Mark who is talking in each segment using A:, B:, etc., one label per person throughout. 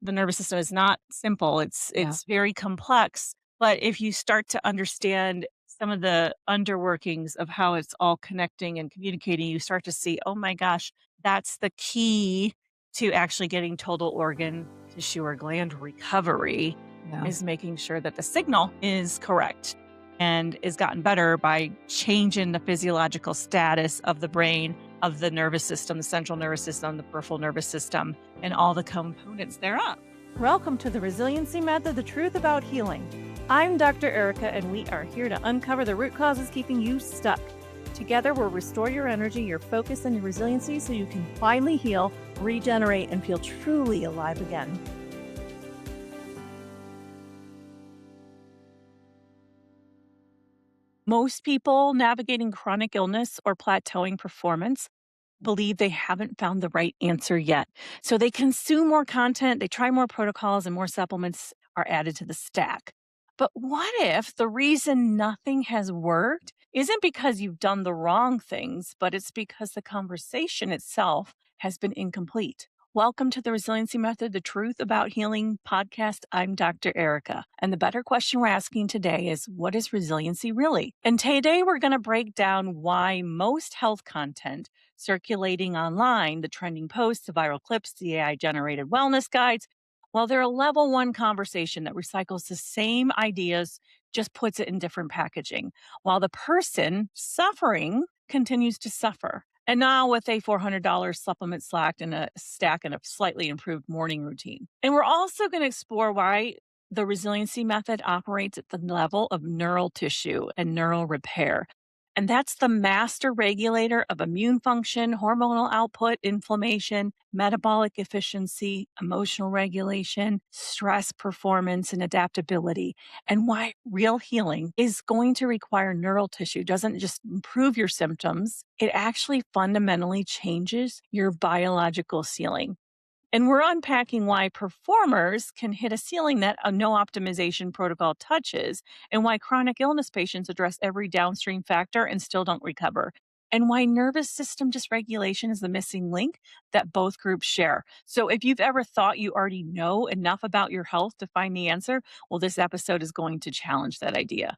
A: the nervous system is not simple. It's
B: Yeah.
A: it's very complex. But if you start to understand some of the underworkings of how it's all connecting and communicating, you start to see, oh my gosh, that's the key to actually getting total organ, tissue, or gland recovery
B: Yeah.
A: is making sure that the signal is correct and is gotten better by changing the physiological status of the brain, of the nervous system, the central nervous system, the peripheral nervous system, and all the components thereof.
C: Welcome to the Resiliency Method, the truth about healing. I'm Dr. Erika, and we are here to uncover the root causes keeping you stuck. Together, we'll restore your energy, your focus, and your resiliency so you can finally heal, regenerate, and feel truly alive again.
A: Most people navigating chronic illness or plateauing performance believe they haven't found the right answer yet. So they consume more content, they try more protocols, and more supplements are added to the stack. But what if the reason nothing has worked isn't because you've done the wrong things, but it's because the conversation itself has been incomplete? Welcome to the Resiliency Method, the Truth About Healing podcast. I'm Dr. Erika. And the better question we're asking today is, what is resiliency really? And today we're going to break down why most health content circulating online, the trending posts, the viral clips, the AI generated wellness guides, well, they're a level one conversation that recycles the same ideas, just puts it in different packaging, while the person suffering continues to suffer. And now with a $400 supplement slacked and a stack and a slightly improved morning routine. And we're also going to explore why the resiliency method operates at the level of neural tissue and neural repair. And that's the master regulator of immune function, hormonal output, inflammation, metabolic efficiency, emotional regulation, stress performance, and adaptability. And why real healing is going to require neural tissue, doesn't just improve your symptoms, it actually fundamentally changes your biological ceiling. And we're unpacking why performers can hit a ceiling that a no optimization protocol touches, and why chronic illness patients address every downstream factor and still don't recover, and why nervous system dysregulation is the missing link that both groups share. So, if you've ever thought you already know enough about your health to find the answer, well, this episode is going to challenge that idea.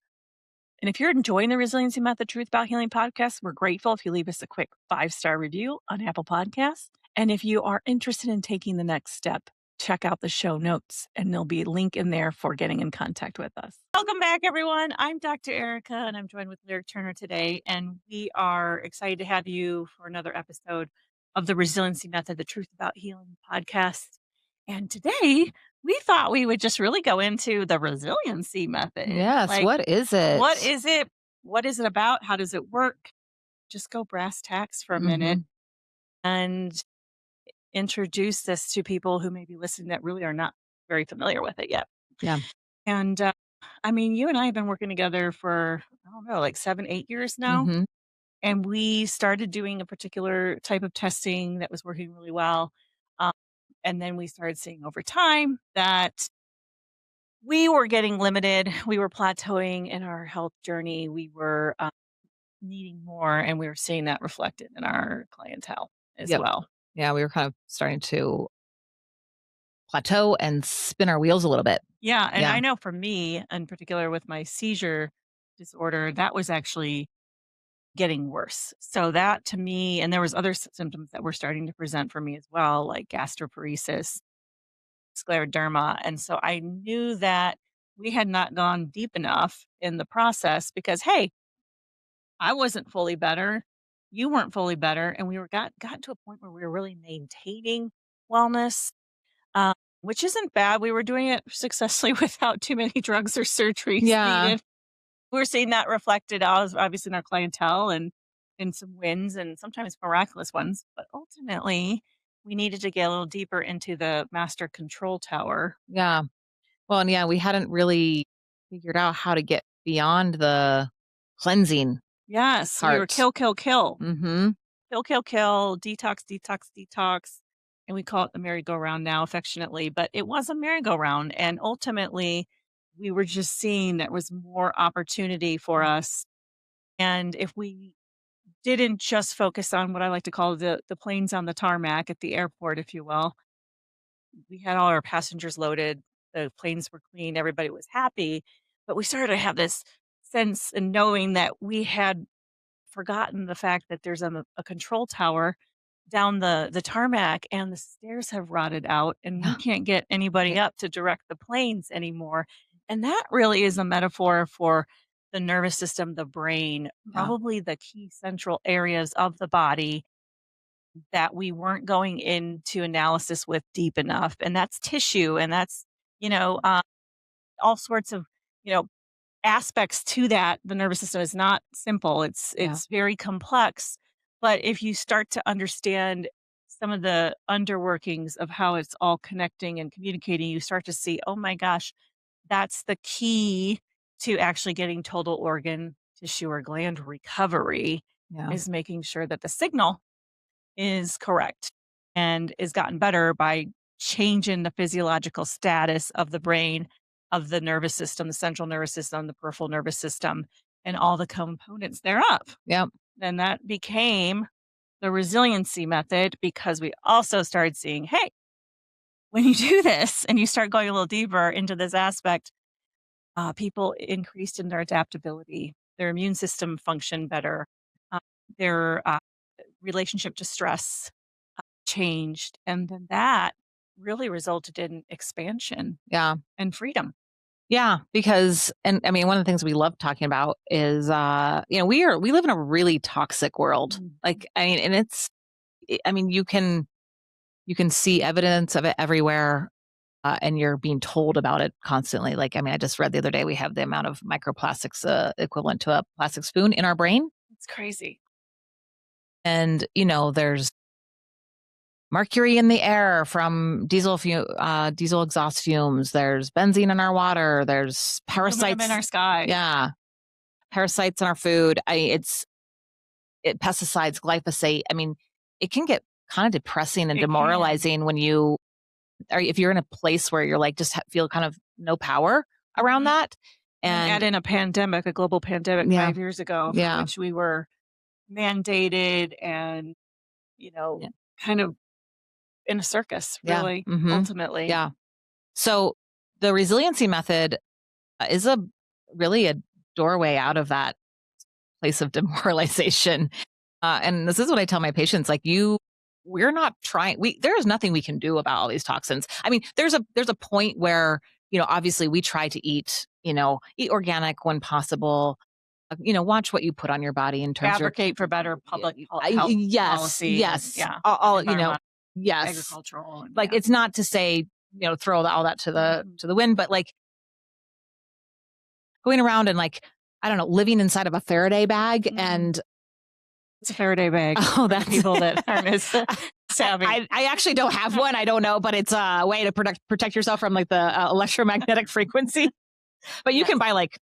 A: And if you're enjoying the Resiliency Method Truth About Healing podcast, we're grateful if you leave us a quick 5-star review on Apple Podcasts. And if you are interested in taking the next step, check out the show notes and there'll be a link in there for getting in contact with us. Welcome back, everyone. I'm Dr. Erika and I'm joined with Lyric Turner today. And we are excited to have you for another episode of the Resiliency Method, the Truth About Healing podcast. And today we thought we would just really go into the resiliency method.
B: Yes.
A: Like,
B: What is
A: what
B: it?
A: is it? What is it about? How does it work? Just go brass tacks for a minute
B: Mhm.
A: and introduce this to people who may be listening that really are not very familiar with it yet.
B: Yeah.
A: And I mean, you and I have been working together for, I don't know, like 7, 8 years now.
B: Mhm.
A: And we started doing a particular type of testing that was working really well. Um, and then we started seeing over time that we were getting limited. We were plateauing in our health journey. We were needing more, and we were seeing that reflected in our clientele as
B: Yep.
A: well.
B: Yeah, we were kind of starting to plateau and spin our wheels a little bit.
A: Yeah, and
B: Yeah.
A: I know for me, in particular with my seizure disorder, that was actually getting worse. So that to me, and there was other symptoms that were starting to present for me as well, like gastroparesis, scleroderma, and so I knew that we had not gone deep enough in the process because hey, I wasn't fully better, you weren't fully better, and we were got to a point where we were really maintaining wellness, um, which isn't bad. We were doing it successfully without too many drugs or surgeries
B: Yeah.
A: needed. We're seeing that reflected obviously in our clientele and in some wins and sometimes miraculous ones. But ultimately, we needed to get a little deeper into the master control tower.
B: Yeah. Well, and yeah, we hadn't really figured out how to get beyond the cleansing
A: Yes, we were
B: part.
A: kill, kill, kill.
B: Mhm.
A: Kill, kill, kill, detox, detox, detox. And we call it the merry-go-round now affectionately, but it was a merry-go-round. And ultimately, we were just seeing there was more opportunity for us. And if we didn't just focus on what I like to call the planes on the tarmac at the airport, if you will, we had all our passengers loaded, the planes were clean, everybody was happy, but we started to have this sense and knowing that we had forgotten the fact that there's a control tower down the tarmac and the stairs have rotted out and we
B: Yeah.
A: can't get anybody
B: Right.
A: up to direct the planes anymore. And that really is a metaphor for the nervous system, the brain,
B: Yeah.
A: probably the key central areas of the body that we weren't going into analysis with deep enough. And that's tissue and that's, you know, all sorts of, you know, aspects to that. The nervous system is not simple.
B: Yeah.
A: It's very complex. But if you start to understand some of the underworkings of how it's all connecting and communicating, you start to see, oh my gosh, that's the key to actually getting total organ tissue or gland recovery
B: Yeah.
A: is making sure that the signal is correct and is gotten better by changing the physiological status of the brain, of the nervous system, the central nervous system, the peripheral nervous system, and all the components thereof.
B: Yep.
A: Then that became the resiliency method because we also started seeing, hey, when you do this and you start going a little deeper into this aspect, people increased in their adaptability, their immune system functioned better, uh, their relationship to stress changed, and then that really resulted in expansion
B: Yeah.
A: and freedom.
B: Yeah, because and I mean, one of the things we love talking about is, we live in a really toxic world.
A: Mhm.
B: Like, I mean, and I mean, you can see evidence of it everywhere, and you're being told about it constantly. Like, I mean, I just read the other day we have the amount of microplastics equivalent to a plastic spoon in our brain,
A: It's crazy.
B: and there's mercury in the air from diesel exhaust fumes. There's benzene in our water. There's
A: Aluminum in
B: parasites.
A: our sky.
B: Yeah, parasites in our food. Pesticides, glyphosate. I mean, it can get kind of depressing and
A: It can.
B: demoralizing when you or if you're in a place where you're like feel kind of no power around
A: Mhm.
B: that.
A: And then add
B: And
A: in a pandemic, a global pandemic
B: yeah,
A: 5 years ago for
B: yeah,
A: which we were mandated and, you know,
B: yeah,
A: kind of in a circus,
B: yeah,
A: really,
B: hmm
A: ultimately.
B: yeah. So the resiliency method is a really a doorway out of that place of demoralization. And this is what I tell my patients, like we're not trying, there is nothing we can do about all these toxins. I mean, there's a point where, obviously we try to eat organic when possible, watch what you put on your body in terms of,
A: Advocate for better public health
B: yes,
A: policies and,
B: yes,
A: yeah,
B: all,
A: environmental,
B: yes.
A: agricultural, and
B: Like,
A: yeah.
B: it's not to say, throw all that to the,
A: Mhm.
B: to the wind, but like going around and like, I don't know, living inside of a Faraday bag
A: Mhm.
B: and
A: It's a Faraday bag
B: oh,
A: for the
B: that's
A: people that aren't as savvy.
B: I actually don't have one. I don't know, but it's a way to protect yourself from like the electromagnetic frequency. But you can
A: Yes,
B: buy like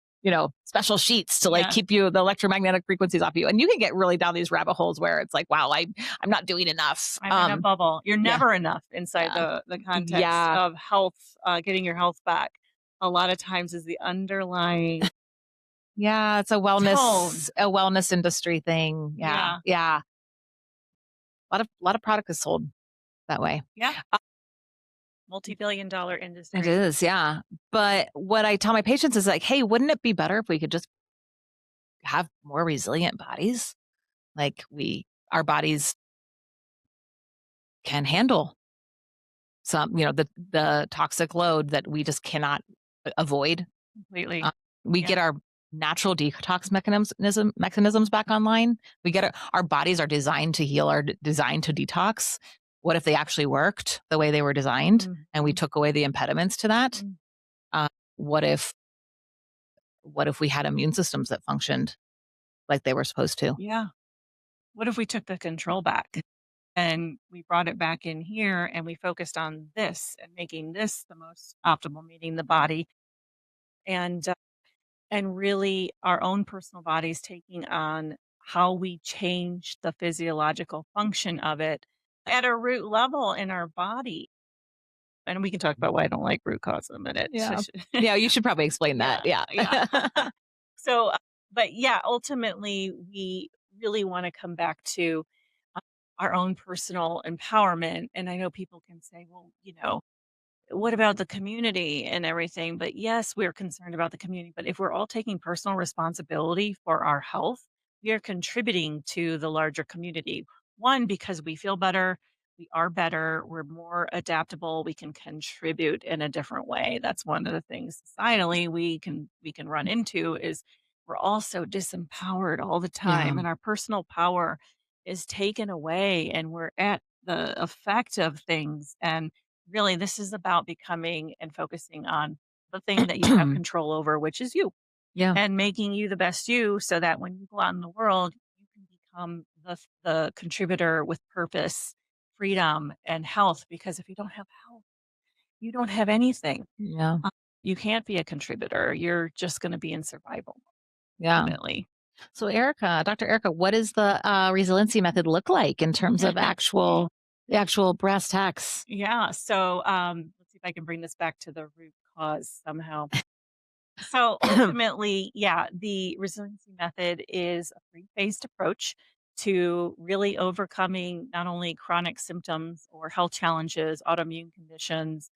B: special sheets to like
A: yeah.
B: keep the electromagnetic frequencies off you, and you can get really down these rabbit holes where it's like, wow, I'm not doing enough.
A: I'm in a bubble. You're
B: Yeah,
A: never enough inside
B: yeah,
A: the context
B: yeah,
A: of health, getting your health back. A lot of times is the underlying
B: yeah. It's
A: tone.
B: a wellness industry thing. Yeah,
A: Yeah,
B: yeah. A lot of product is sold that way.
A: yeah, multi-billion-dollar
B: It
A: industry.
B: is, yeah. But what I tell my patients is like, hey, wouldn't it be better if we could just have more resilient bodies? Like our bodies can handle the toxic load that we just cannot avoid. Uh,
A: Completely.
B: we
A: Yeah,
B: get our natural detox mechanisms back online. Our bodies are designed to heal, are designed to detox. What if they actually worked the way they were designed and we
A: mhm,
B: took away the impediments to that?
A: mm,
B: Uh, what if we had immune systems that functioned like they were supposed to?
A: yeah. What if we took the control back and we brought it back in here and we focused on this and making this the most optimal, meeting the body and really our own personal bodies taking on how we change the physiological function of it at a root level in our body. And we can talk about why I don't like root cause in a minute.
B: Yeah. Yeah, you should probably explain that.
A: Yeah,
B: Yeah.
A: yeah. So, but yeah, ultimately, we really want to come back to uh, our own personal empowerment. And I know people can say, well, what about the community and everything? But yes, we're concerned about the community. But if we're all taking personal responsibility for our health, we are contributing to the larger community. One, because we feel better, we are better, we're more adaptable, we can contribute in a different way. That's one of the things societally we can run into is we're all so disempowered all the
B: Yeah.
A: time, and our personal power is taken away, and we're at the effect of things. And really, this is about becoming and focusing on the thing that you have control over, which is you,
B: Yeah.
A: and making you the best you so that when you go out in the world, you can become the contributor with purpose, freedom, and health. Because if you don't have health, you don't have anything.
B: Yeah.
A: Uh, You can't be a contributor. You're just going to be in survival
B: Yeah.
A: ultimately.
B: So, Erica, Dr. Erica, what does the resiliency method look like in terms of the actual brass tacks?
A: Yeah. So let's see if I can bring this back to the root cause somehow. So ultimately, yeah, the resiliency method is a three-phased approach to really overcoming not only chronic symptoms or health challenges, autoimmune conditions,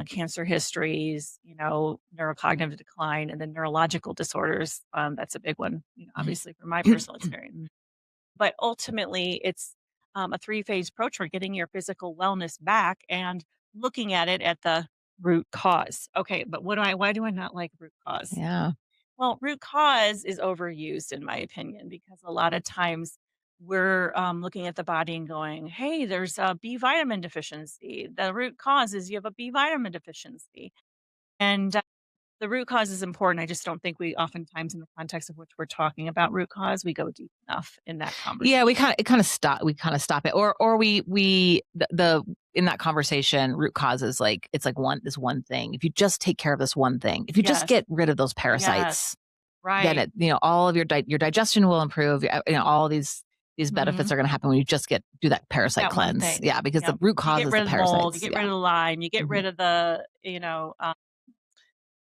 A: cancer histories, neurocognitive decline, and then neurological disorders. That's a big one, obviously from my personal experience. But ultimately, it's a three-phase approach for getting your physical wellness back and looking at it at the root cause. Okay, but why do I not like root cause?
B: Yeah.
A: Well, root cause is overused in my opinion because a lot of times we're looking at the body and going, "Hey, there's a B vitamin deficiency. The root cause is you have a B vitamin deficiency." And the root cause is important. I just don't think we oftentimes, in the context of which we're talking about root cause, we go deep enough in that
B: Yeah,
A: conversation.
B: it kind of stop it, or we the in that conversation, root cause is like it's like this one thing. If you just take care of this one thing, if you just
A: Yes.
B: get rid of those
A: Yes.
B: parasites, then
A: Right.
B: all of your digestion will improve. All these benefits
A: Mhm.
B: are going to happen when you just do that parasite
A: That one
B: cleanse.
A: thing.
B: Yeah, because the
A: Yep.
B: root
A: You
B: cause
A: get
B: is the
A: rid of the mold, you
B: parasites.
A: get rid
B: Yeah.
A: of the Lyme, you get
B: Mhm.
A: rid of the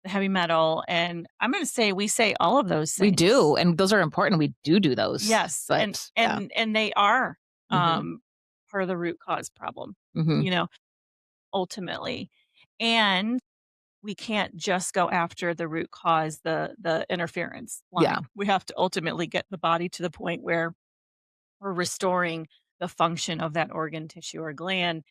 A: heavy metal, and I'm gonna say we say all of those
B: We do,
A: things.
B: and those are important. We do those,
A: Yes, and
B: but yeah.
A: and and they are,
B: Hmm.
A: um, part of the root cause problem,
B: Hmm.
A: you know, ultimately. And we can't just go after the root cause, the interference
B: Yeah.
A: line. We have to ultimately get the body to the point where we're restoring the function of that organ, tissue, or gland.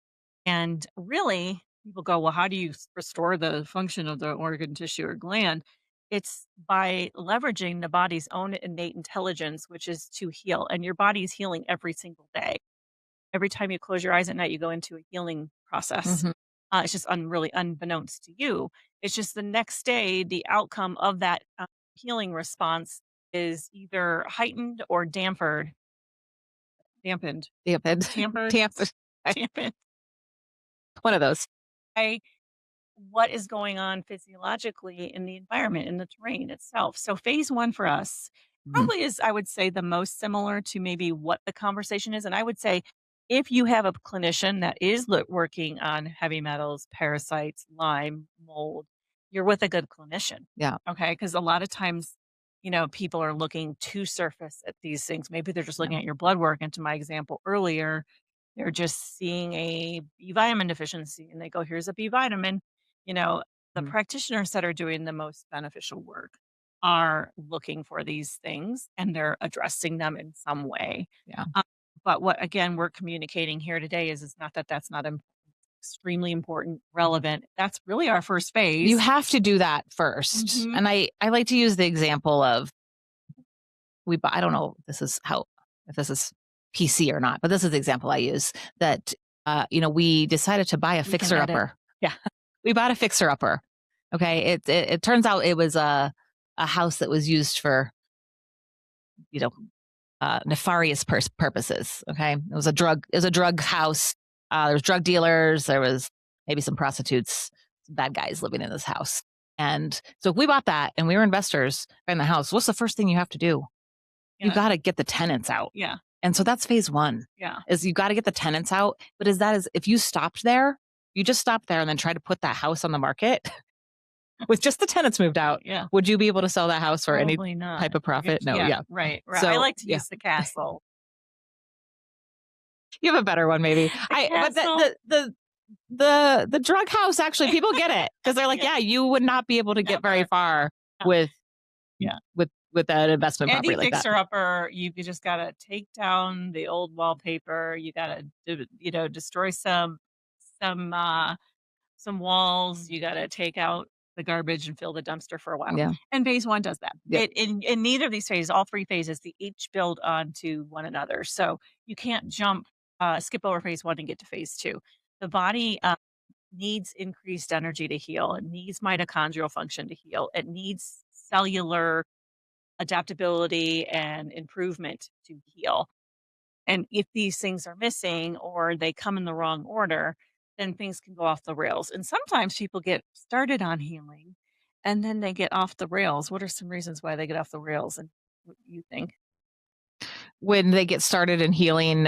A: And really, people go, well, how do you restore the function of the organ, tissue, or gland? It's by leveraging the body's own innate intelligence, which is to heal. And your body is healing every single day. Every time you close your eyes at night, you go into a healing process.
B: Hmm.
A: It's just really unbeknownst to you. It's just the next day, the outcome of that healing response is either heightened or dampened,
B: Tampered.
A: tampered,
B: Tampered.
A: dampened
B: One of those.
A: by what is going on physiologically in the environment, in the terrain itself. So phase one for us
B: Mhm.
A: probably is, I would say, the most similar to maybe what the conversation is. And I would say if you have a clinician that is working on heavy metals, parasites, Lyme, mold, you're with a good clinician.
B: Yeah.
A: Okay. Because a lot of times, people are looking to surface at these things. Maybe they're just
B: Yeah.
A: looking at your blood work. And to my example earlier, they're just seeing a B vitamin deficiency and they go, here's a B vitamin. You know, the
B: Mhm.
A: practitioners that are doing the most beneficial work are looking for these things and they're addressing them in some way.
B: Yeah.
A: Um, but what, again, we're communicating here today is it's not that that's not extremely important, relevant. That's really our first
B: You
A: phase.
B: have to do that first.
A: Hmm.
B: And I like to use the example of I don't know if this is PC or not, but this is the example I use that we decided to buy a
A: We can
B: fixer
A: edit.
B: upper. Yeah. We bought a fixer upper. Okay. It turns out it was a house that was used for, you know, nefarious purposes. Okay. It was a drug house. There was drug dealers. There was maybe some prostitutes, some bad guys living in this house. And so if we bought that and we were investors in the house, what's the first thing you have to do? You
A: Yeah.
B: got to get the tenants out.
A: Yeah.
B: And so that's phase one
A: Yeah.
B: is you got to get the tenants out. But if you stopped there, you just stopped there and then try to put that house on the market with just the tenants moved out,
A: Yeah.
B: would you be able to sell that house for any
A: Probably not.
B: type of profit? No.
A: Yeah.
B: Yeah.
A: Right. Right. I
B: So
A: like to
B: yeah,
A: use the castle.
B: you have a better one maybe.
A: The
B: But
A: castle.
B: the drug house, actually, people get it because they're like,
A: Yeah.
B: yeah, you would not be able to get very
A: Never.
B: far
A: Yeah.
B: with
A: Yeah.
B: with an investment
A: Any
B: property like that.
A: fixer upper, you just gotta take down the old wallpaper. You gotta, destroy some uh some walls. You gotta take out the garbage and fill the dumpster for a while.
B: Yeah.
A: And phase one does that.
B: Yep.
A: In neither of these phases, all three phases, they each build onto one another. So you can't skip over phase one and get to phase two. The body needs increased energy to heal. It needs mitochondrial function to heal. It needs cellular adaptability and improvement to heal. And if these things are missing or they come in the wrong order, then things can go off the rails. And sometimes people get started on healing and then they get off the rails. What are some reasons why they get off the rails? And what do you think?
B: When they get started in healing,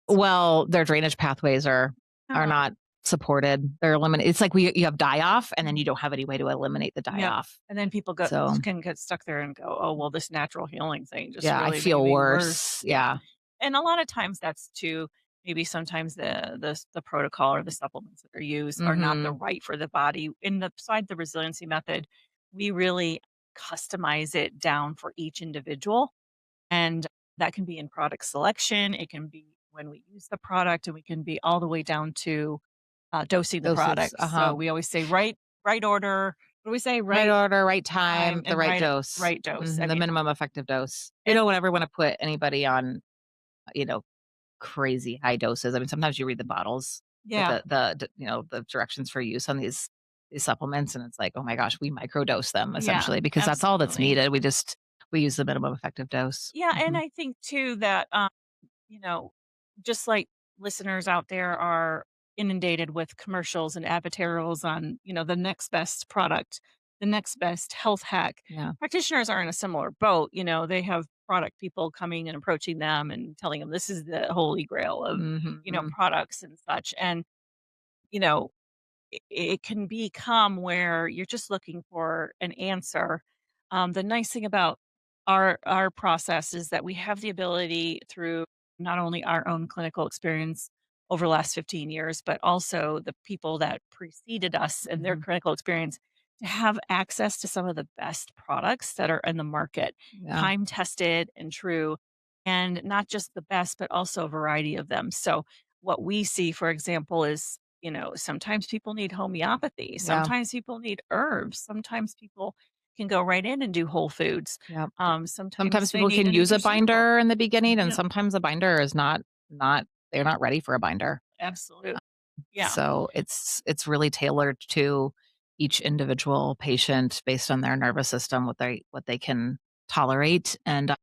B: well, their drainage pathways are
A: Oh,
B: not supported. They're eliminated. It's like you have die off, and then you don't have any way to eliminate the die
A: yep.
B: off.
A: And then people
B: So
A: can get stuck there and go, oh, well, this natural healing thing just
B: yeah, I
A: really made
B: feel
A: me
B: worse.
A: worse. Yeah.
B: Yeah.
A: And a lot of times that's too maybe sometimes the protocol or the supplements that are used are not the
B: Hmm.
A: right for the body. In the beside the resiliency method, we really customize it down for each individual. And that can be in product selection. It can be when we use the product, and we can be all the way down to dosing the
B: Doses.
A: product. So we always say right order. What do we say?
B: Right
A: Right
B: order, right
A: time
B: time, the
A: and
B: right dose.
A: right dose. I
B: The
A: mean,
B: minimum effective dose. You
A: and
B: don't ever want to put anybody on, you know, crazy high doses. I mean, sometimes you read the bottles with
A: yeah,
B: the directions for use on these supplements, and it's like, oh my gosh, we microdose them
A: yeah,
B: essentially because that's all that's
A: absolutely.
B: needed. We use the minimum effective dose.
A: Yeah, and
B: Hmm.
A: I think too that you know, just like listeners out there are inundated with commercials and advertorials on, the next best product, the next best health hack.
B: Yeah.
A: Practitioners are in a similar boat. They have product people coming and approaching them and telling them this is the holy grail of,
B: Hmm.
A: products and such. And, you know, it can become where you're just looking for an answer. The nice thing about our process is that we have the ability through not only our own clinical experience over the last 15 years, but also the people that preceded us and their
B: Hmm.
A: clinical experience to have access to some of the best products that are in the market,
B: Yeah.
A: time tested and true, and not just the best, but also a variety of them. So what we see, for example, is sometimes people need homeopathy,
B: Yeah.
A: sometimes people need herbs, sometimes people can go right in and do whole foods.
B: Yeah.
A: Sometimes
B: Sometimes
A: they
B: people
A: need
B: can
A: a
B: use a
A: nutraceutical.
B: binder in the beginning, and
A: Yeah,
B: sometimes a binder is not they're not ready for a binder.
A: absolutely. Yeah,
B: So it's really tailored to each individual patient based on their nervous system, what they can tolerate, and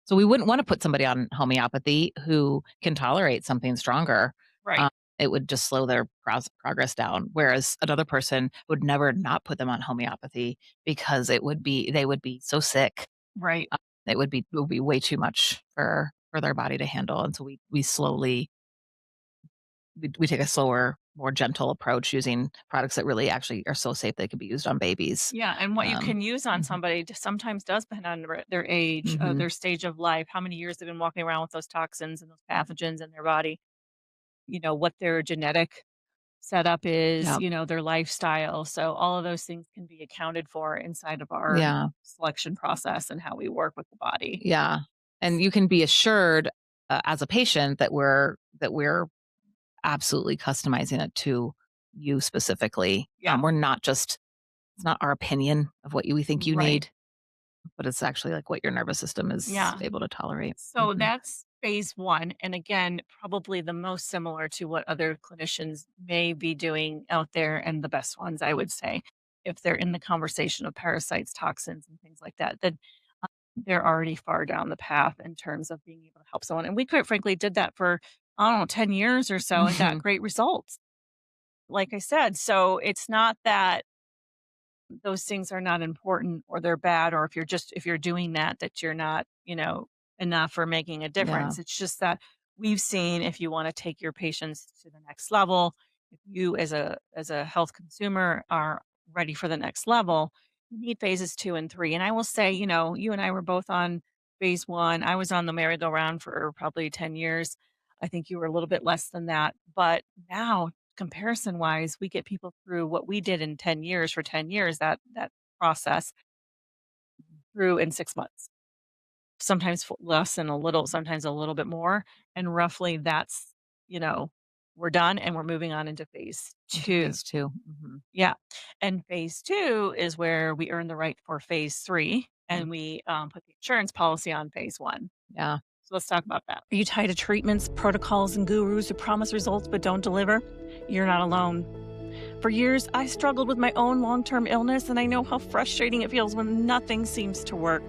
B: so we wouldn't want to put somebody on homeopathy who can tolerate something stronger.
A: right,
B: Um, it would just slow their progress down. Whereas another person would never not put them on homeopathy because they would be so sick.
A: right.
B: Uh, it would be way too much for their body to handle, and so we take a slower, more gentle approach using products that really actually are so safe they could be used on babies.
A: Yeah, and what you
B: Um,
A: can use on
B: mhm,
A: somebody sometimes does depend on their age,
B: mhm.
A: their stage of life, how many years they've been walking around with those toxins and those pathogens in their body. What their genetic setup is,
B: Yeah,
A: their lifestyle. So all of those things can be accounted for inside of our
B: yeah,
A: selection process and how we work with the body.
B: yeah, and you can be assured, as a patient that we're absolutely customizing it to you specifically.
A: Yeah,
B: We're not just it's not our opinion of what we think you
A: right.
B: need, but it's actually like what your nervous system is
A: Yeah.
B: able to tolerate.
A: So
B: Mhm.
A: that's phase one. And again, probably the most similar to what other clinicians may be doing out there, and the best ones, I would say, if they're in the conversation of parasites, toxins, and things like that, then they're already far down the path in terms of being able to help someone. And we quite frankly did that for, I don't know, 10 years or so and got
B: Mhm.
A: great results. Like I said, so it's not that those things are not important or they're bad, or if you're doing that you're not, enough or making a
B: Yeah,
A: difference. It's just that we've seen if you want to take your patients to the next level, if you as a health consumer are ready for the next level, you need phases 2 and 3. And I will say, you and I were both on phase 1. I was on the merry-go-round for probably 10 years. I think you were a little bit less than that. But now, comparison wise, we get people through what we did in 10 years for 10 years, that process through in 6 months. Sometimes less and a little, sometimes a little bit more. And roughly that's, you know, we're done and we're moving on into phase
B: Into
A: two.
B: phase 2.
A: Yeah. And phase two is where we earn the right for phase three
B: Mm.
A: and we put the insurance policy on phase one.
B: Yeah.
A: So let's talk about that. Are you tired of treatments, protocols, and gurus who promise results but don't deliver? You're not alone. For years, I struggled with my own long term illness, and I know how frustrating it feels when nothing seems to work.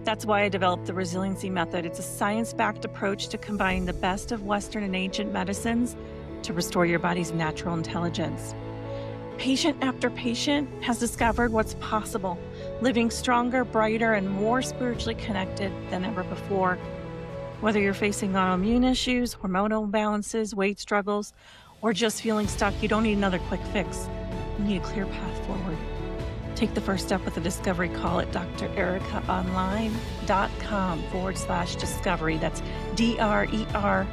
A: That's why I developed the Resiliency Method. It's a science backed approach to combining the best of Western and ancient medicines to restore your body's natural intelligence. Patient after patient has discovered what's possible, living stronger, brighter, and more spiritually connected than ever before. Whether you're facing autoimmune issues, hormonal imbalances, weight struggles, or just feeling stuck, you don't need another quick fix. You need a clear path forward. Take the first step with a discovery call at drerikaonline.com/discovery. That's DRERIKA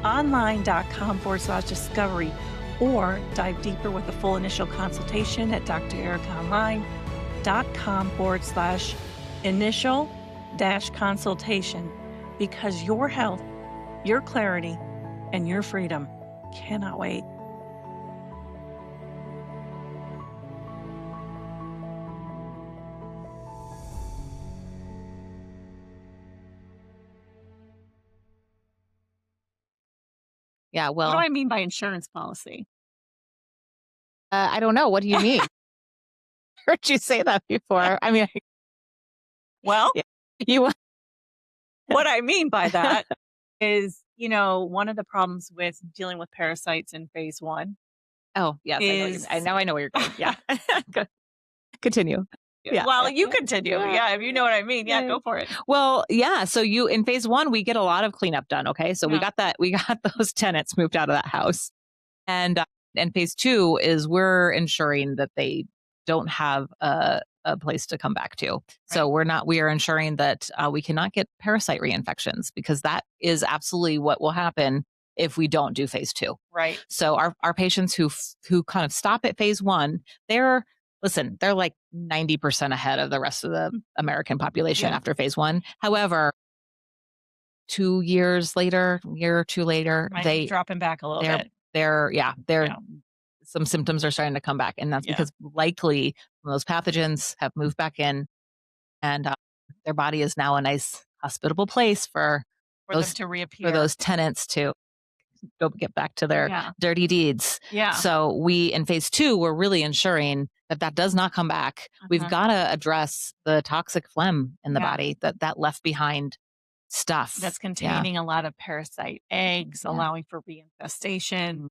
A: online.com/discovery. Or dive deeper with a full initial consultation at drerikaonline.com/initial-consultation, because your health, your clarity, and your freedom cannot wait.
B: Yeah,
A: What do
B: well,
A: I mean by insurance policy?
B: I don't know. What do you mean? Heard you say that before. I mean,
A: Well,
B: yeah, you
A: what I mean by that is, one of the problems with dealing with parasites in phase one
B: Oh, yes, I know what you mean.
A: is,
B: Now I know where you're going. Yeah. Go Continue. Yeah,
A: well,
B: yeah,
A: you
B: yeah.
A: continue.
B: Yeah,
A: Yeah, if you know what I mean. Yeah,
B: yeah.
A: go for it.
B: Well, yeah, so you in phase 1, we get a lot of cleanup done, okay? So
A: Yeah.
B: we got those tenants moved out of that house. And phase 2 is we're ensuring that they don't have a place to come back to. So we are ensuring that we cannot get parasite reinfections, because that is absolutely what will happen if we don't do phase 2.
A: Right.
B: So our patients who kind of stop at phase 1, they're like 90% ahead of the rest of the American population
A: Yeah.
B: after phase 1. However, 2 years later, year or 2 later,
A: Might be dropping back a little bit.
B: they're
A: Yeah.
B: some symptoms are starting to come back, and that's
A: Yeah.
B: because likely those pathogens have moved back in, and their body is now a nice hospitable place for
A: For them
B: those
A: to reappear.
B: tenants to go get back to their
A: Yeah.
B: dirty deeds.
A: Yeah.
B: So we in phase 2, we're really ensuring that does not come back. We've
A: Uh-huh.
B: got to address the toxic phlegm in the
A: Yeah.
B: body, that left behind stuff
A: That's
B: Yeah.
A: containing a lot of parasite eggs,
B: Yeah.
A: allowing for reinfestation,
B: Mm.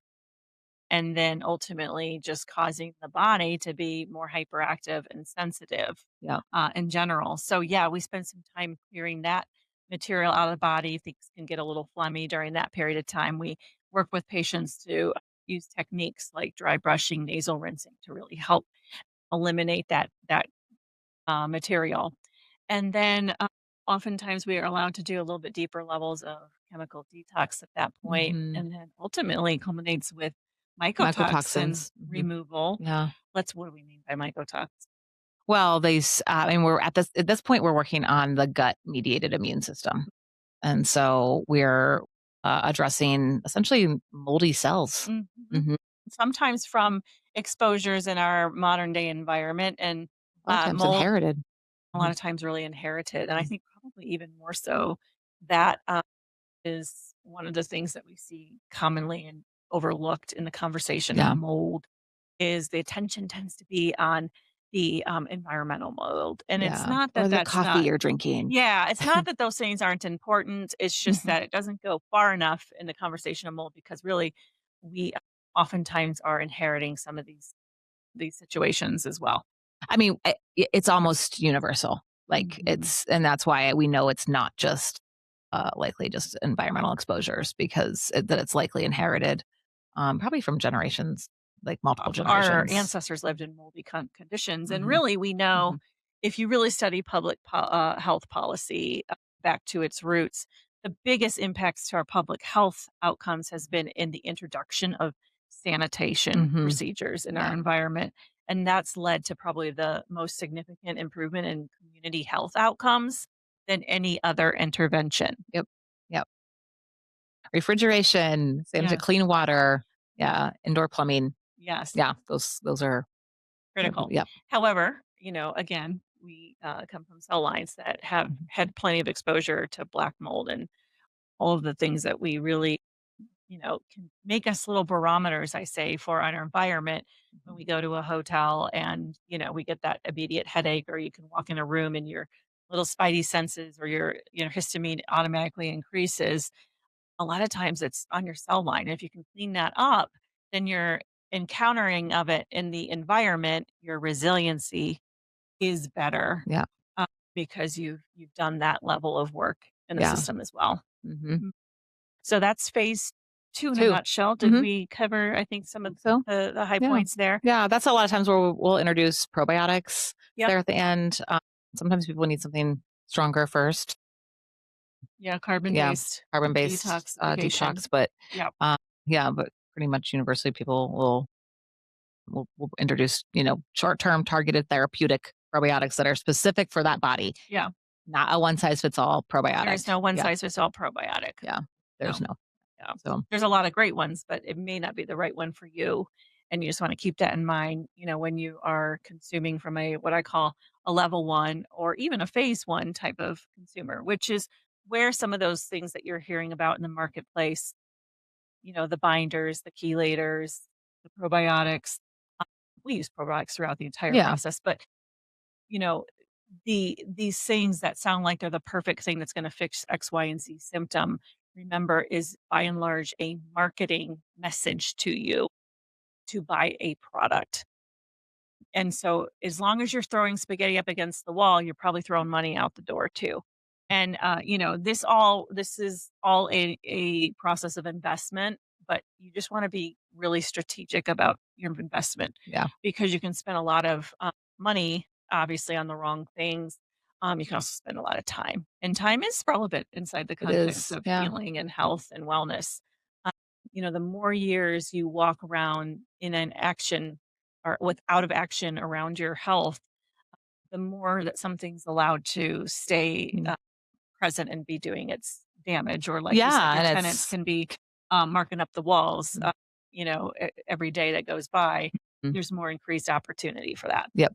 A: and then ultimately just causing the body to be more hyperactive and sensitive
B: Yeah.
A: in general. So, yeah, we spend some time clearing that material out of the body. Things can get a little phlegmy during that period of time. We work with patients to use techniques like dry brushing, nasal rinsing to really help eliminate that material. And then oftentimes we are allowed to do a little bit deeper levels of chemical detox at that point,
B: Mhm.
A: and then ultimately culminates with mycotoxin
B: Mycotoxins.
A: removal.
B: Yeah.
A: What do we mean by mycotoxins?
B: Well, and we're at this point, we're working on the gut mediated immune system. And so we're addressing essentially moldy cells.
A: Mhm.
B: Mhm.
A: Sometimes from exposures in our modern day environment, and
B: A lot of times
A: mold
B: inherited.
A: a lot of times really inherited, and I
B: Mhm.
A: think probably even more so that is one of the things that we see commonly and overlooked in the conversation of
B: Yeah.
A: mold is the attention tends to be on the environmental mold. And it's
B: Yeah.
A: not
B: Or
A: that
B: the
A: that's
B: coffee
A: not,
B: you're drinking.
A: yeah, it's not that those things aren't important. It's just
B: Mhm.
A: that it doesn't go far enough in the conversation of mold, because really we oftentimes are inheriting some of these situations as well.
B: I mean, it's almost universal. Like
A: Mhm.
B: and that's why we know it's not just likely just environmental exposures, because that it's likely inherited, probably from generations, like multiple
A: Our
B: generations.
A: ancestors lived in moldy conditions, and
B: Mhm.
A: really we know,
B: Mhm.
A: if you really study public health policy back to its roots, the biggest impacts to our public health outcomes has been in the introduction of sanitation
B: Mhm.
A: procedures in our
B: Yeah.
A: environment. And that's led to probably the most significant improvement in community health outcomes than any other intervention.
B: Yep. Yep. Refrigeration,
A: Yeah.
B: clean water,
A: Yeah.
B: indoor plumbing.
A: Yes.
B: Yeah, those are
A: Critical.
B: yep.
A: However, again, we come from cell lines that have
B: Mhm.
A: had plenty of exposure to black mold and all of the things that we really, can make us little barometers, I say, for our environment when
B: Mhm.
A: we go to a hotel and, we get that immediate headache, or you can walk in a room and your little spidey senses or your, histamine automatically increases. A lot of times it's on your cell line. If you can clean that up, then your encountering of it in the environment, your resiliency is better,
B: Yeah.
A: uh, because you've done that level of work in the
B: Yeah.
A: system as well.
B: Mhm.
A: Mhm. So that's phase 2 in a
B: 2.
A: nutshell. Did
B: Mhm.
A: we cover, I think, some of
B: Think so.
A: the high
B: Yeah.
A: points there?
B: Yeah, that's a lot of times where we'll introduce probiotics
A: Yep.
B: there at the end. Sometimes people need something stronger first.
A: Yeah,
B: Yeah,
A: carbon-based
B: carbon-based,
A: detoxification.
B: detox, but,
A: Yep.
B: uh, yeah, but pretty much universally people will introduce, short-term targeted therapeutic probiotics that are specific for that body,
A: Yeah.
B: not a one-size-fits-all
A: There is
B: probiotic.
A: no one
B: Yeah,
A: size fits all probiotic.
B: yeah, there's
A: No.
B: no.
A: Yeah.
B: So,
A: There's a lot of great ones, but it may not be the right one for you. And you just want to keep that in mind, when you are consuming from a what I call a level 1 or even a phase 1 type of consumer, which is where some of those things that you're hearing about in the marketplace, the binders, the chelators, the probiotics. uh, We use probiotics throughout the entire
B: yeah,
A: process, but you know, these things that sound like they're the perfect thing that's gonna fix X, Y, and Z symptom, remember, is by and large a marketing message to you to buy a product. And so as long as you're throwing spaghetti up against the wall, you're probably throwing money out the door too. And this is all a process of investment, but you just want to be really strategic about your investment
B: yeah,
A: because you can spend a lot of money obviously on the wrong things. You can also spend a lot of time, and time is relevant inside the
B: it
A: context
B: is.
A: of
B: Yeah.
A: healing and health and wellness. Uh, the more years you walk around in an action or with out of action around your health, the more that something's allowed to stay
B: Mm.
A: present and be doing its damage. Or, like you said,
B: Yeah,
A: your
B: and
A: tenants
B: it's
A: can be marking up the walls,
B: mm,
A: every day that goes by.
B: mm,
A: There's more increased opportunity for that.
B: yep,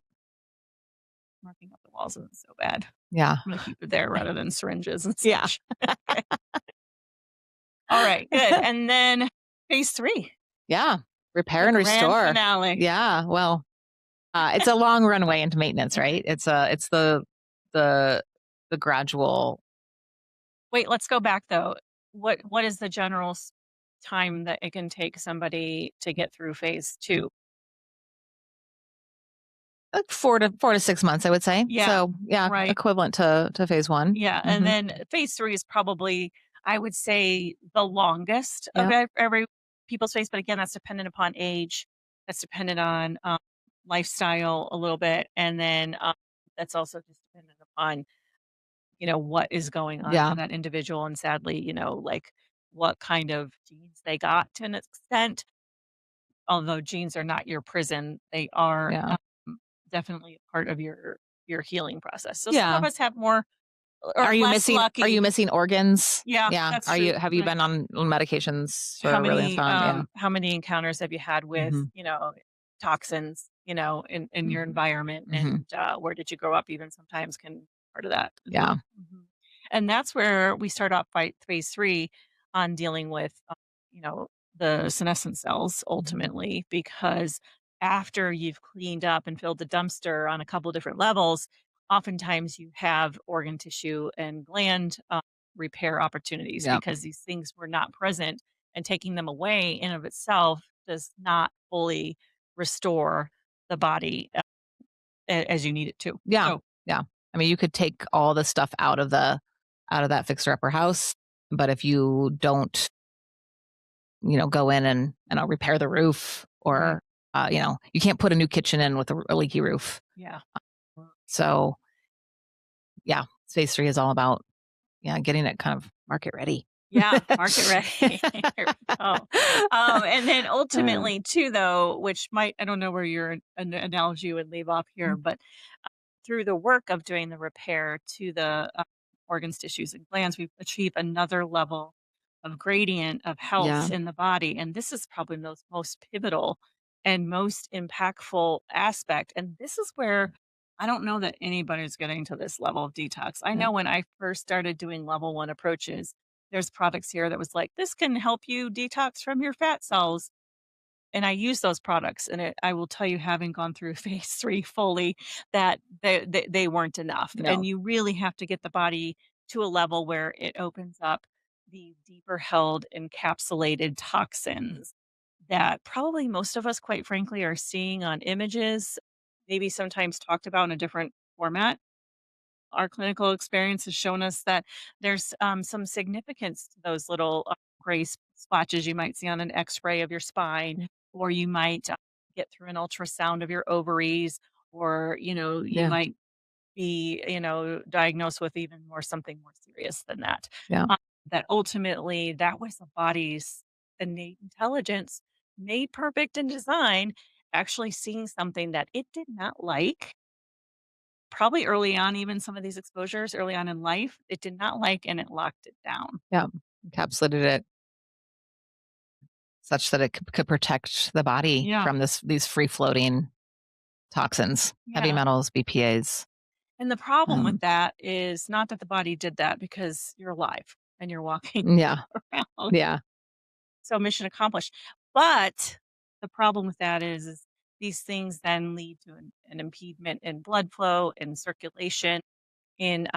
A: Marking up the walls isn't so bad.
B: yeah,
A: I'm going to keep it there rather than syringes and
B: yeah,
A: such. Okay. All right, good. And then phase 3,
B: yeah. Repair
A: the
B: and
A: grand
B: restore.
A: finale.
B: Yeah, well, it's a long runway into maintenance, right? It's the the gradual.
A: Wait, let's go back though. What is the general time that it can take somebody to get through phase 2?
B: 4 to 6 months, I would say.
A: Yeah,
B: So, yeah,
A: right.
B: equivalent to phase 1.
A: Yeah, and
B: Mhm.
A: then phase 3 is probably, I would say, the longest of
B: Yep.
A: every people's phase, but again, that's dependent upon age, that's dependent on, lifestyle a little bit, and then, that's also just dependent upon, what is going on for
B: Yeah,
A: that individual, and sadly, like, what kind of genes they got to an extent. Although genes are not your prison, they are,
B: yeah.
A: definitely a part of your healing process. So some of
B: Yeah.
A: us have more or less
B: Are you
A: lucky.
B: missing organs?
A: Yeah,
B: Yeah.
A: that's true.
B: Have you
A: Like,
B: been on medications for a really long time? Yeah.
A: how many encounters have you had with,
B: Mhm.
A: toxins, in your
B: Mhm.
A: environment,
B: Mhm.
A: and, where did you grow up even sometimes can part of that as
B: Yeah.
A: well. Mhm. And that's where we start off by phase 3 on dealing with, you know, the senescent cells
B: Mhm.
A: ultimately, because after you've cleaned up and filled the dumpster on a couple different levels, oftentimes you have organ tissue and gland, repair opportunities
B: Yep.
A: because these things were not present, and taking them away in of itself does not fully restore the body, as you need it to.
B: Yeah.
A: So
B: Yeah. I mean, you could take all the stuff out of that fixer upper house, but if you don't, go in and repair the roof
A: right.
B: or, you can't put a new kitchen in with a leaky roof.
A: Yeah.
B: So, yeah, phase 3 is all about. yeah, getting it kind of market ready.
A: Yeah, market ready. There we go. And then
B: Uh,
A: ultimately too, though, which might I don't know where your analogy would leave off here, but through the work of doing the repair to the organs, tissues, and glands, we achieve another level of gradient of health
B: yeah,
A: in the body. And this is probably the most pivotal and most impactful aspect. And this is where I don't know that anybody's getting to this level of detox. I
B: yeah,
A: know when I first started doing level one approaches, there's products here that was like, this can help you detox from your fat cells, and I use those products, and I will tell you, having gone through phase 3 fully, that they weren't enough,
B: no,
A: and you really have to get the body to a level where it opens up the deeper held encapsulated toxins that probably most of us, quite frankly, are seeing on images, maybe sometimes talked about in a different format. Our clinical experience has shown us that there's some significance to those little gray splotches you might see on an x-ray of your spine, or you might get through an ultrasound of your ovaries, or you
B: yeah,
A: might be diagnosed with even more something more serious than that.
B: yeah.
A: um, that ultimately that was the body's innate intelligence, made perfect in design, actually seeing something that it did not like. Probably early on, even some of these exposures early on in life, it did not like, and it locked it down.
B: Yeah, encapsulated it such that it could protect the body
A: Yeah.
B: from these free floating toxins, heavy
A: Yeah.
B: metals, BPA's.
A: And the problem with
B: Um,
A: that is not that the body did that, because you're alive and you're walking
B: yeah,
A: around.
B: yeah,
A: So mission accomplished. But the problem with that is these things then lead to an impediment in blood flow, in circulation, in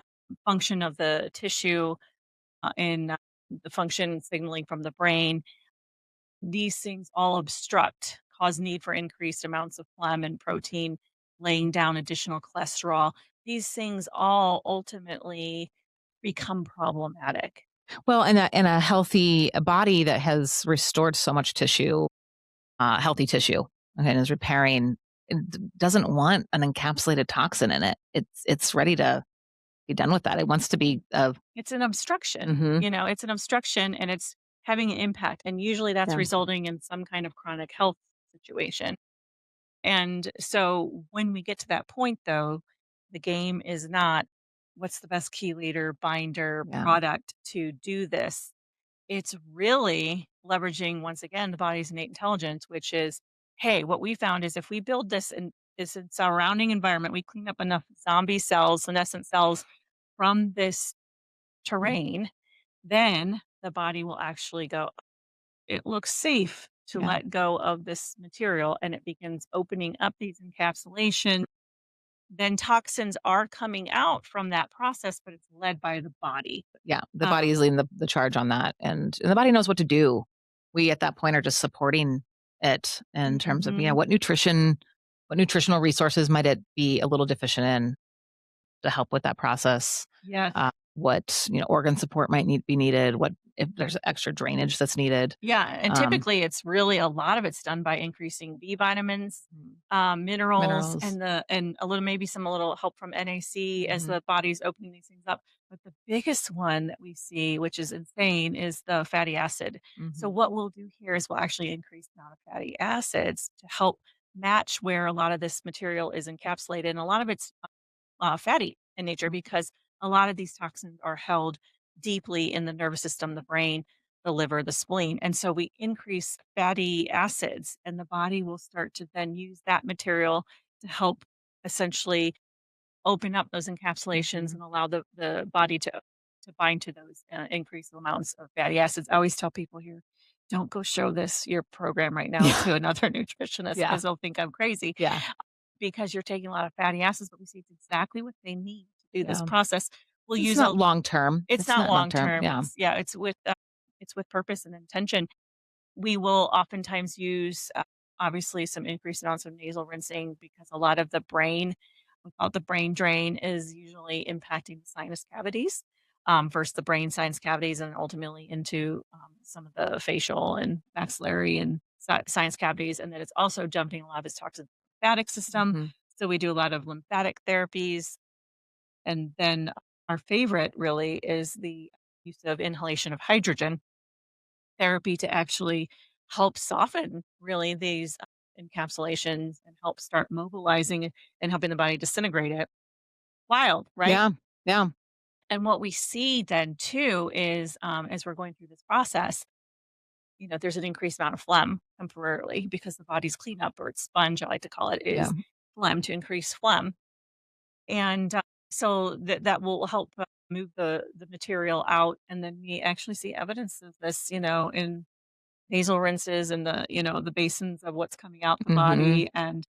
A: function of the tissue, in the function signaling from the brain. These things all obstruct, cause need for increased amounts of phlegm and protein, laying down additional cholesterol. These things all ultimately become problematic.
B: well, in a healthy body that has restored so much tissue, healthy tissue, okay, and is repairing, it doesn't want an encapsulated toxin in it. It's ready to be done with that. It wants to be
A: It's an obstruction,
B: mhm,
A: it's an obstruction, and it's having an impact. And usually that's
B: yeah,
A: resulting in some kind of chronic health situation. And so when we get to that point, though, the game is not what's the best chelator binder
B: yeah,
A: product to do this. It's really leveraging, once again, the body's innate intelligence, which is, hey, what we found is if we build this in surrounding environment, we clean up enough zombie cells, senescent cells from this terrain, then the body will actually go, it looks safe to
B: yeah.
A: let go of this material, and it begins opening up these encapsulation. Then toxins are coming out from that process, but it's led by the body.
B: Yeah, the
A: Um,
B: body is leading the charge on that, and the body knows what to do. We, at that point, are just supporting it in terms of,
A: mhm.
B: what nutritional resources might it be a little deficient in to help with that process,
A: Yes.
B: what, organ support might be needed, what if there's extra drainage that's needed.
A: Yeah, and
B: Um,
A: typically it's really a lot of it's done by increasing B vitamins,
B: Mhm.
A: minerals,
B: Minerals.
A: and a little, maybe some a little help from NAC as
B: Mhm.
A: the body's opening these things up. But the biggest one that we see, which is insane, is the fatty acid. So
B: Mhm.
A: what we'll do here is we'll actually increase the amount of fatty acids to help match where a lot of this material is encapsulated, and a lot of it's fatty in nature, because a lot of these toxins are held deeply in the nervous system, the brain, the liver, the spleen. And so we increase fatty acids, and the body will start to then use that material to help essentially open up those encapsulations
B: Mhm.
A: and allow the body to bind to those increased amounts of fatty acids. I always tell people here, don't go show this your program right now
B: Yeah,
A: to another nutritionist,
B: yeah,
A: because they'll think I'm crazy,
B: yeah,
A: because you're taking a lot of fatty acids, but we see it's exactly what they need to do this
B: yeah.
A: process. We'll
B: It's
A: use
B: not
A: a
B: long term.
A: it's
B: It's
A: not
B: not long
A: long
B: term.
A: term.
B: Yeah,
A: It's with purpose and intention. We will oftentimes use obviously some increased amounts of nasal rinsing, because a lot of the brain, without the brain drain, is usually impacting the sinus cavities. First the brain sinus cavities, and ultimately into some of the facial and maxillary and sinus cavities, and then it's also dumping a lot of its toxins in the lymphatic system.
B: mhm.
A: So we do a lot of lymphatic therapies, and then Our favorite really is the use of inhalation of hydrogen therapy to actually help soften really these encapsulations and help start mobilizing it and helping the body disintegrate it. Wild, right?
B: Yeah. Yeah.
A: And what we see then too is as we're going through this process, there's an increased amount of phlegm temporarily because the body's cleanup or its sponge, I like to call it,
B: Yeah.
A: is phlegm to increase phlegm. And so that will help move the material out. And then we actually see evidence of this, in nasal rinses and the basins of what's coming out the
B: Hmm.
A: body. And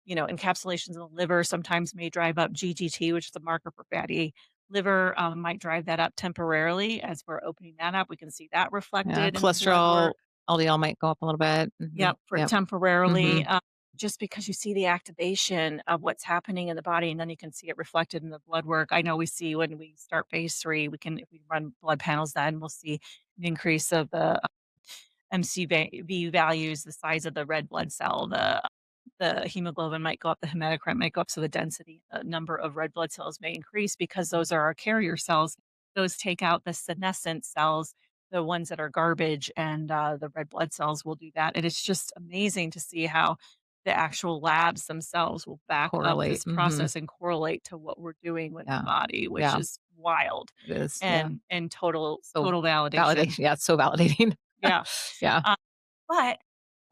A: encapsulations in the liver sometimes may drive up GGT, which is a marker for fatty liver, might drive that up temporarily. As we're opening that up, we can see that
B: Yeah.
A: reflected in the blood
B: Cholesterol,
A: work.
B: LDL might go up a little bit.
A: Yep, for
B: Yep.
A: temporarily,
B: Hmm.
A: just because you see the activation of what's happening in the body, and then you can see it reflected in the blood work. I know we see when we start phase 3, if we run blood panels, then we'll see an increase of the MCV values, the size of the red blood cell, the hemoglobin might go up, the hematocrit might go up, so the density, number of red blood cells may increase because those are our carrier cells. Those take out the senescent cells, the ones that are garbage, and the red blood cells will do that. And it's just amazing to see how the actual labs themselves will back up
B: Correlate.
A: this process and correlate to what we're doing with the
B: Yeah.
A: body, which
B: Yeah.
A: is wild
B: It is. Yeah.
A: and total
B: So
A: total validation.
B: validation. Yeah. It's so validating.
A: Yeah.
B: Yeah.
A: But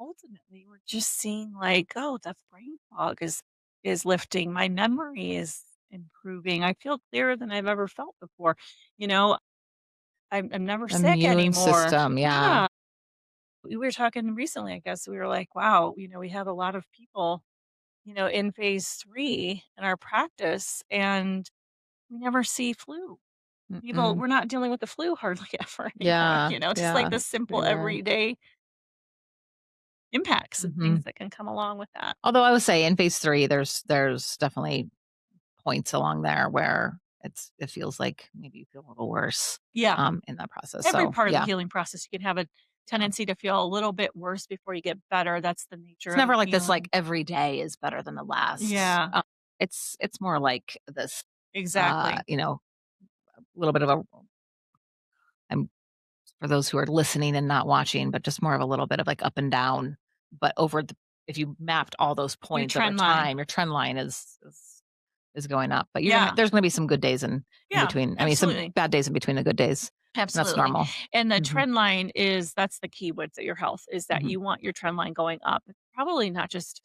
A: ultimately, we're just seeing like, oh, the brain fog is lifting. My memory is improving. I feel clearer than I've ever felt before. You know, I'm never sick
B: Immune
A: anymore.
B: system. Yeah.
A: Yeah. We were talking recently, I guess we were like, wow, we have a lot of people, in phase 3 in our practice, and we never see flu. People,
B: Mm-mm.
A: we're not dealing with the flu hardly ever anymore,
B: Yeah.
A: just like
B: Yeah.
A: the
B: It's pretty
A: simple
B: rare.
A: everyday impacts and
B: Hmm.
A: things that can come along with that.
B: Although I would say in phase 3, there's definitely points along there where it feels like maybe you feel a little worse
A: Yeah.
B: in that process.
A: Every
B: So
A: part of the
B: yeah.
A: healing process, you can have a
B: Yeah.
A: tendency to feel a little bit worse before you get better. That's the nature
B: It's
A: of
B: never like this, like
A: healing.
B: every day is better than the last.
A: Yeah,
B: It's more like this,
A: exactly.
B: a little bit of a, I'm for those who are listening and not watching, but just more of a little bit of like up and down. But if you mapped all those
A: Your
B: points over
A: trend line.
B: time, your trend line is going up. But
A: Yeah.
B: there's gonna be some good days in
A: Yeah,
B: between. I mean, some
A: absolutely.
B: bad days in between the good days. And that's
A: Absolutely.
B: normal.
A: And the
B: Hmm.
A: trend line that's the key with your health is that
B: Hmm.
A: you want your trend line going up. Probably not just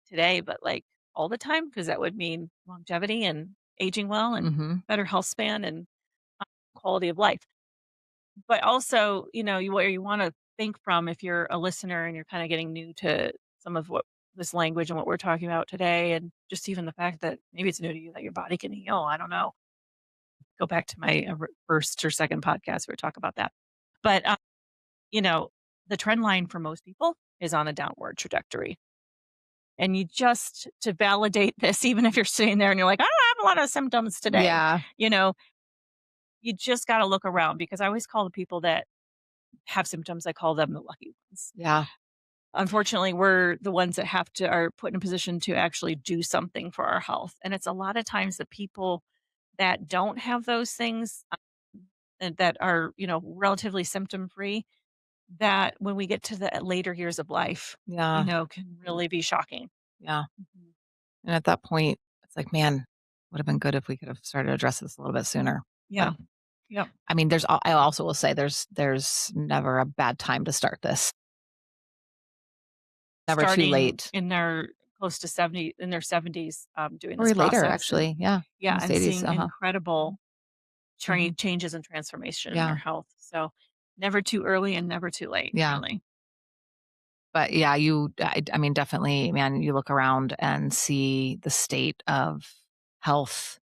A: today, but like all the time, because that would mean longevity and aging well and
B: Hmm.
A: better health span and quality of life. But also, where you wanna think from if you're a listener and you're kinda getting new to some of what this language and what we're talking about today, and just even the fact that maybe it's new to you that your body can heal, I don't know. Go back to my, first or second podcast where we talk about that. But, you know, the trend line for most people is on a downward trajectory. And you just to validate this, even if you're sitting there and you're like, "I don't have a lot of symptoms today,"
B: Yeah.
A: you know, you just gotta look around because I always call the people that have symptoms, I call them the lucky ones.
B: Yeah.
A: Unfortunately, we're the ones that are put in a position to actually do something for our health. And it's a lot of times the people that don't have those things and that are, relatively symptom free, that when we get to the later years of life,
B: Yeah.
A: can really be shocking.
B: Yeah.
A: Mhm.
B: And at that point, it's like, man, would have been good if we could have started to address this a little bit sooner. But
A: Yeah. Yep.
B: I mean, I also will say there's never a bad time to start this. Never too
A: Starting
B: late.
A: in their close to 70, in their 70s, doing this
B: Or later,
A: process and
B: actually. Yeah. In
A: yeah,
B: the
A: and
B: 80s.
A: seeing
B: Uh-huh.
A: incredible
B: Hmm.
A: changes and transformation in their
B: Yeah.
A: health. So never too early and never too late,
B: Yeah.
A: really.
B: But yeah, I mean, definitely, man, you look around and see the state of health,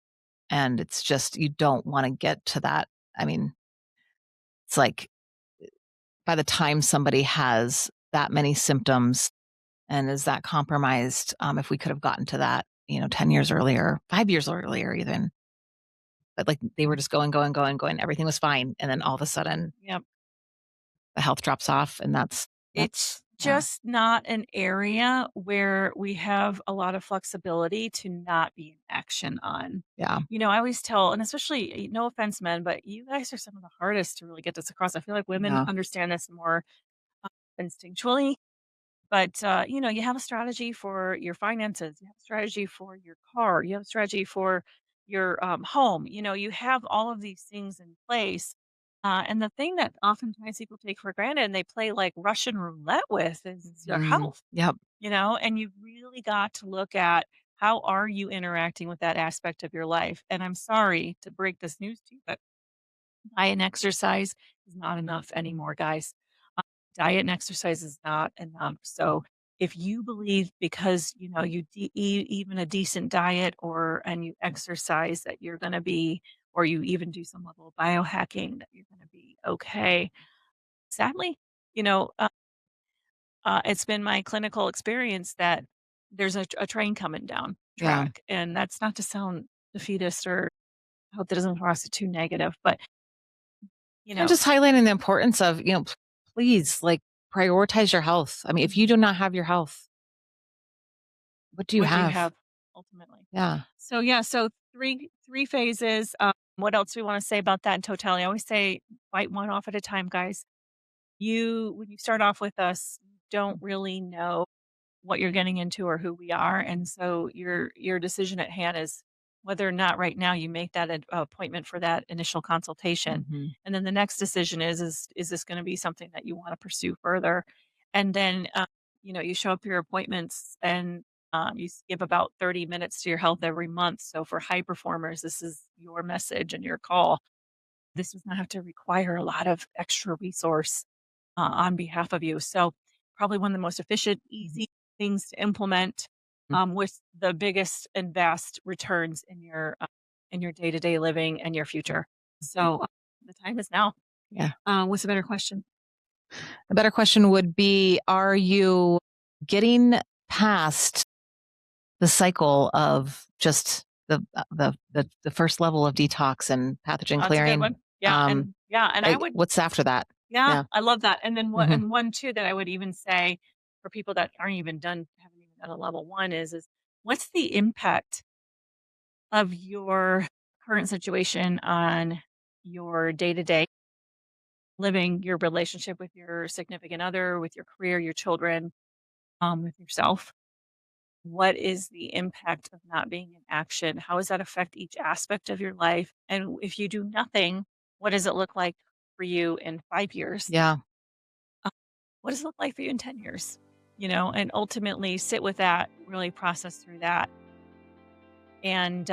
B: and it's just, you don't want to get to that. I mean, it's like by the time somebody has that many symptoms and is that compromised, if we could have gotten to that, 10 years earlier, 5 years earlier, even, but like they were just going, going, going, going, everything was fine. And then all of a sudden
A: Yep.
B: the health drops off and that's,
A: It's
B: Yeah.
A: just not an area where we have a lot of flexibility to not be in action on.
B: Yeah.
A: I always tell, and especially, no offense, men, but you guys are some of the hardest to really get this across. I feel like women
B: Yeah.
A: understand this more instinctually, but you have a strategy for your finances, you have a strategy for your car, you have a strategy for your home. You have all of these things in place. And the thing that oftentimes people take for granted and they play like Russian roulette with is your
B: Mhm.
A: health,
B: Yep.
A: and you've really got to look at how are you interacting with that aspect of your life. And I'm sorry to break this news to you, but diet and exercise is not enough anymore, guys. Diet and exercise is not enough. So if you believe because you eat even a decent diet and you exercise that you're going to be, or you even do some level of biohacking that you're going to be okay. Sadly, you know, uh, it's been my clinical experience that there's a train coming down
B: Yeah.
A: track, and that's not to sound defeatist or I hope that doesn't come across too negative, but you
B: And
A: know,
B: just highlighting the importance of, please, like, prioritize your health. I mean, if you do not have your health, what do you
A: what do you
B: have?
A: have ultimately?
B: Yeah.
A: So yeah, so three phases. What else do we want to say about that in totality? I always say bite one off at a time, guys. When you start off with us, you don't really know what you're getting into or who we are, and so your decision at hand is whether or not right now you make that appointment for that initial consultation,
B: Mhm.
A: and then the next decision is this going to be something that you want to pursue further, and then you show up for your appointments and give about 30 minutes to your health every month. So for high performers, this is your message and your call. This does not have to require a lot of extra resource on behalf of you. So, probably one of the most efficient, easy things to implement with the biggest and vast returns in your day to day living and your future. So, the time is now.
B: Yeah.
A: What's a better question?
B: A better question would be, are you getting past the cycle of just the first level of detox and pathogen
A: That's a good
B: clearing?
A: one. Yeah, and I
B: Like,
A: would.
B: what's after that?
A: Yeah,
B: Yeah.
A: I love that. And then
B: Mhm.
A: one too that I would even say for people that haven't even done a level one is what's the impact of your current situation on your day to day living, your relationship with your significant other, with your career, your children, with yourself? What is the impact of not being in action? How does that affect each aspect of your life? And if you do nothing, what does it look like for you in 5 years?
B: Yeah.
A: Uh, What does it look like for you in 10 years? And ultimately sit with that, really process through that and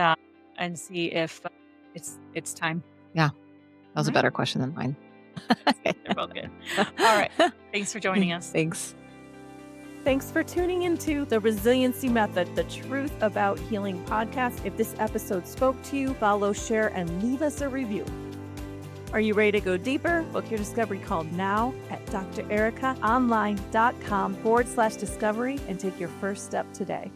A: see if it's time.
B: Yeah. That
A: All
B: was a
A: right.
B: better question than mine.
A: They're both good. All right. Thanks for joining us.
B: Thanks.
C: Thanks for tuning into the Resiliency Method, the Truth About Healing podcast. If this episode spoke to you, follow, share, and leave us a review. Are you ready to go deeper? Book your discovery call now at drerikaonline.com/discovery and take your first step today.